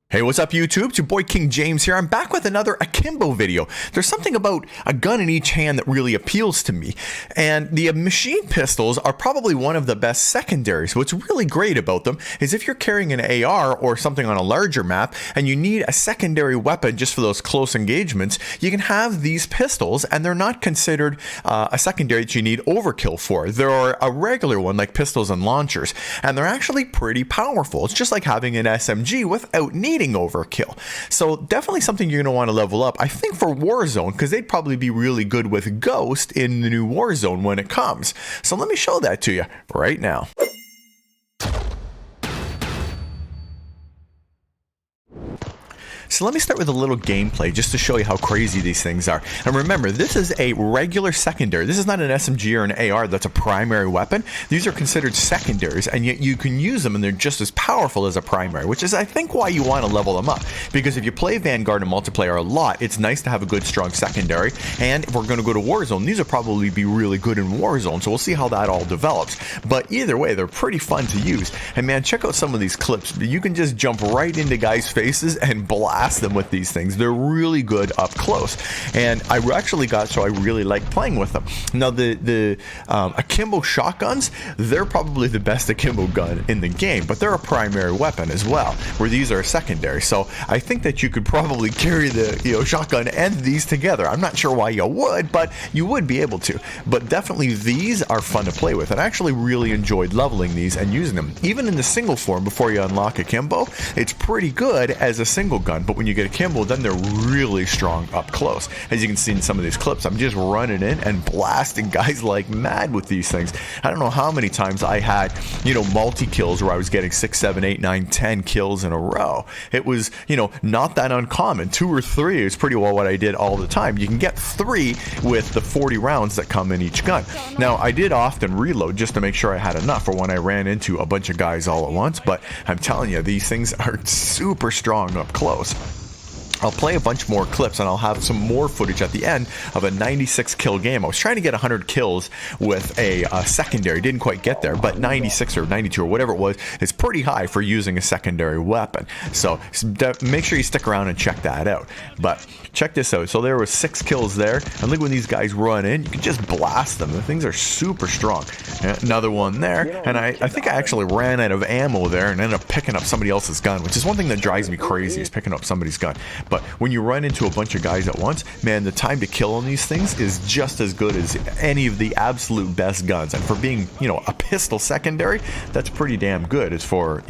Hey, what's up YouTube? It's your boy King James here. I'm back with another Akimbo video. There's something about a gun in each hand that really appeals to me. And the machine pistols are probably one of the best secondaries. What's really great about them is if you're carrying an AR or something on a larger map and you need a secondary weapon just for those close engagements, you can have these pistols and they're not considered a secondary that you need overkill for. They're a regular one like pistols and launchers, and they're actually pretty powerful. It's just like having an SMG without needing overkill. So definitely something you're going to want to level up, I think, for Warzone, because they'd probably be really good with Ghost in the new Warzone when it comes. So let me show that to you right now. So let me start with a little gameplay just to show you how crazy these things are. And remember, this is a regular secondary. This is not an SMG or an AR that's a primary weapon. These are considered secondaries, and yet you can use them and they're just as powerful as a primary, which is, I think, why you want to level them up. Because if you play Vanguard and multiplayer a lot, it's nice to have a good, strong secondary. And if we're going to go to Warzone, these will probably be really good in Warzone, so we'll see how that all develops. But either way, they're pretty fun to use. And man, check out some of these clips. You can just jump right into guys' faces and blast them with these things. They're really good up close, and I actually got so I really like playing with them. Now the Akimbo shotguns, they're probably the best Akimbo gun in the game, but they're a primary weapon as well, where these are secondary. So I think that you could probably carry the shotgun and these together. I'm not sure why you would, but you would be able to. But definitely these are fun to play with, and I actually really enjoyed leveling these and using them. Even in the single form before you unlock Akimbo, it's pretty good as a single gun, but when you get Akimbo, then they're really strong up close. As you can see in some of these clips, I'm just running in and blasting guys like mad with these things. I don't know how many times I had, multi-kills where I was getting 6, 7, 8, 9, 10 kills in a row. It was, not that uncommon. 2 or 3 is pretty well what I did all the time. You can get 3 with the 40 rounds that come in each gun. Now, I did often reload just to make sure I had enough for when I ran into a bunch of guys all at once, but I'm telling you, these things are super strong up close. I'll play a bunch more clips and I'll have some more footage at the end of a 96 kill game. I was trying to get 100 kills with a secondary, didn't quite get there, but 96 or 92 or whatever it was is pretty high for using a secondary weapon. So make sure you stick around and check that out. But check this out. So there was 6 kills there, and look when these guys run in, you can just blast them. The things are super strong. Another one there, and I think I actually ran out of ammo there and ended up picking up somebody else's gun, which is one thing that drives me crazy, is picking up somebody's gun. But when you run into a bunch of guys at once, man, the time to kill on these things is just as good as any of the absolute best guns. And for being, a pistol secondary, that's pretty damn good as for,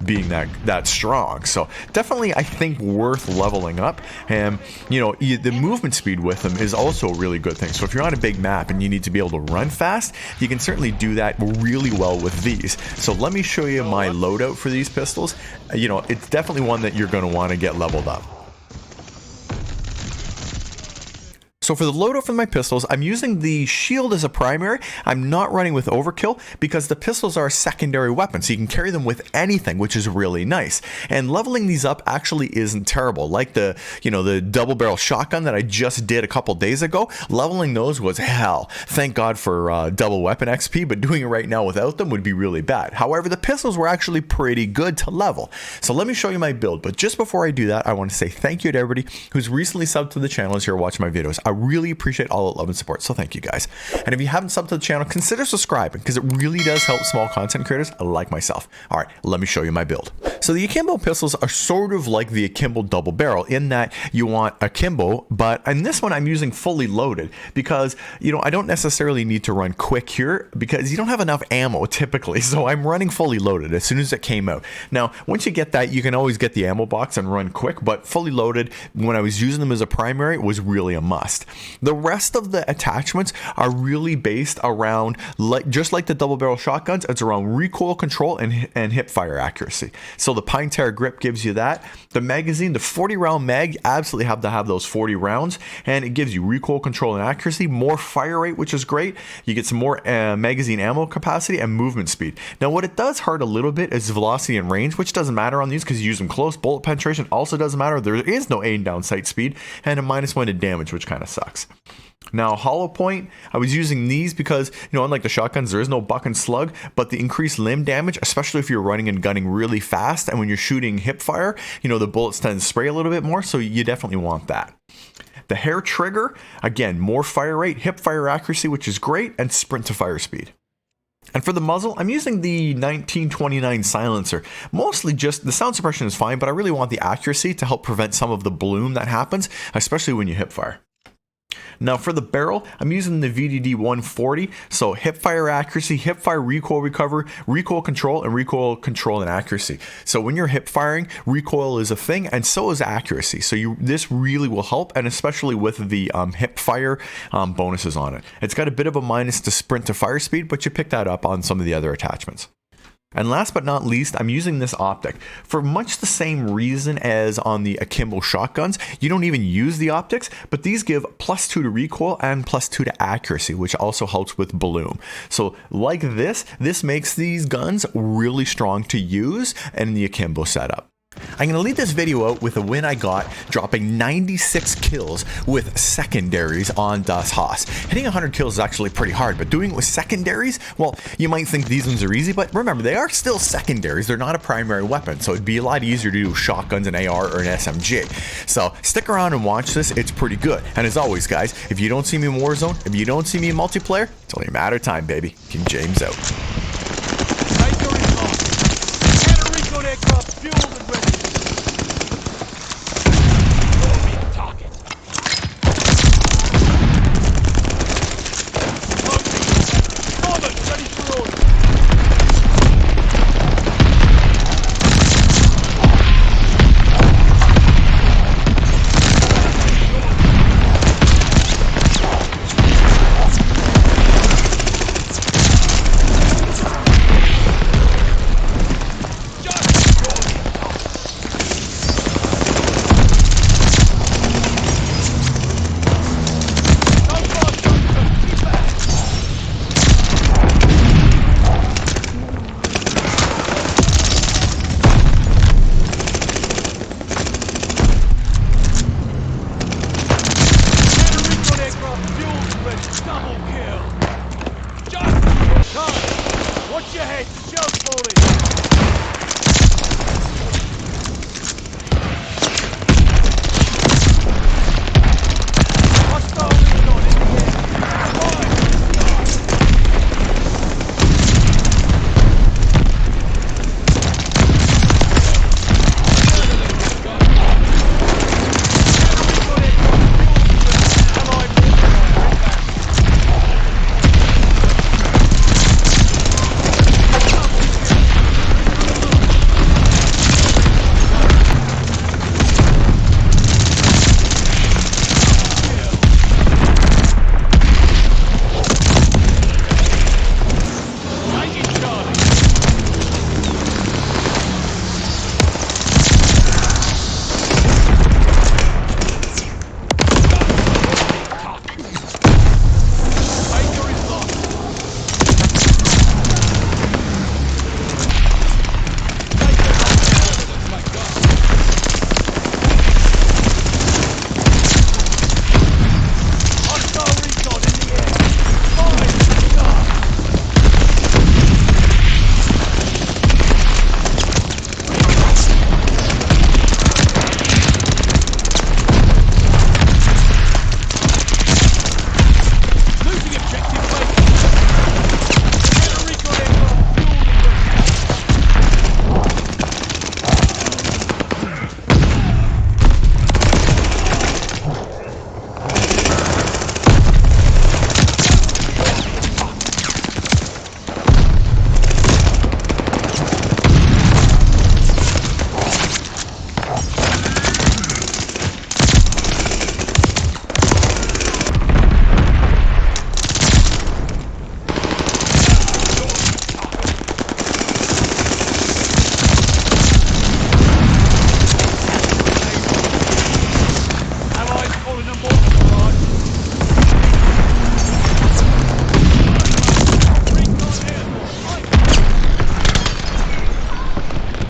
being that strong. So definitely, I think, worth leveling up. And, the movement speed with them is also a really good thing. So if you're on a big map and you need to be able to run fast, you can certainly do that really well with these. So let me show you my loadout for these pistols. It's definitely one that you're going to want to get leveled up. So for the loadout for my pistols, I'm using the shield as a primary. I'm not running with overkill because the pistols are a secondary weapon, so you can carry them with anything, which is really nice. And leveling these up actually isn't terrible. Like the double barrel shotgun that I just did a couple days ago, leveling those was hell. Thank God for double weapon XP, but doing it right now without them would be really bad. However, the pistols were actually pretty good to level. So let me show you my build. But just before I do that, I want to say thank you to everybody who's recently subbed to the channel as you're watching my videos. I really appreciate all the love and support, so thank you guys. And if you haven't subbed to the channel, consider subscribing because it really does help small content creators like myself. All right, let me show you my build. So the Akimbo pistols are sort of like the Akimbo double barrel in that you want Akimbo, but in this one I'm using fully loaded because I don't necessarily need to run quick here because you don't have enough ammo typically, so I'm running fully loaded as soon as it came out. Now once you get that, you can always get the ammo box and run quick, but fully loaded when I was using them as a primary was really a must. The rest of the attachments are really based around, just like the double barrel shotguns, it's around recoil control and hip fire accuracy. So the Pine Terror grip gives you that. The magazine, the 40 round mag, absolutely have to have those 40 rounds, and it gives you recoil control and accuracy, more fire rate, which is great. You get some more magazine ammo capacity and movement speed. Now what it does hurt a little bit is velocity and range, which doesn't matter on these because you use them close. Bullet penetration also doesn't matter. There is no aim down sight speed, and a -1 to damage, which kind of sucks. Now, hollow point, I was using these because, unlike the shotguns, there is no buck and slug, but the increased limb damage, especially if you're running and gunning really fast, and when you're shooting hip fire, the bullets tend to spray a little bit more, so you definitely want that. The hair trigger, again, more fire rate, hip fire accuracy, which is great, and sprint to fire speed. And for the muzzle, I'm using the 1929 silencer. Mostly just, the sound suppression is fine, but I really want the accuracy to help prevent some of the bloom that happens, especially when you hip fire. Now for the barrel, I'm using the VDD 140, so hip fire accuracy, hip fire recoil recover, recoil control and accuracy. So when you're hip firing, recoil is a thing, and so is accuracy. So this really will help, and especially with the hip fire bonuses on it. It's got a bit of a minus to sprint to fire speed, but you pick that up on some of the other attachments. And last but not least, I'm using this optic for much the same reason as on the Akimbo shotguns. You don't even use the optics, but these give +2 to recoil and +2 to accuracy, which also helps with bloom. So like this makes these guns really strong to use in the Akimbo setup. I'm going to leave this video out with a win I got, dropping 96 kills with secondaries on Das Haus. Hitting 100 kills is actually pretty hard, but doing it with secondaries, well, you might think these ones are easy, but remember, they are still secondaries. They're not a primary weapon, so it'd be a lot easier to do shotguns, an AR, or an SMG. So stick around and watch this. It's pretty good. And as always, guys, if you don't see me in Warzone, if you don't see me in multiplayer, it's only a matter of time, baby. King James out.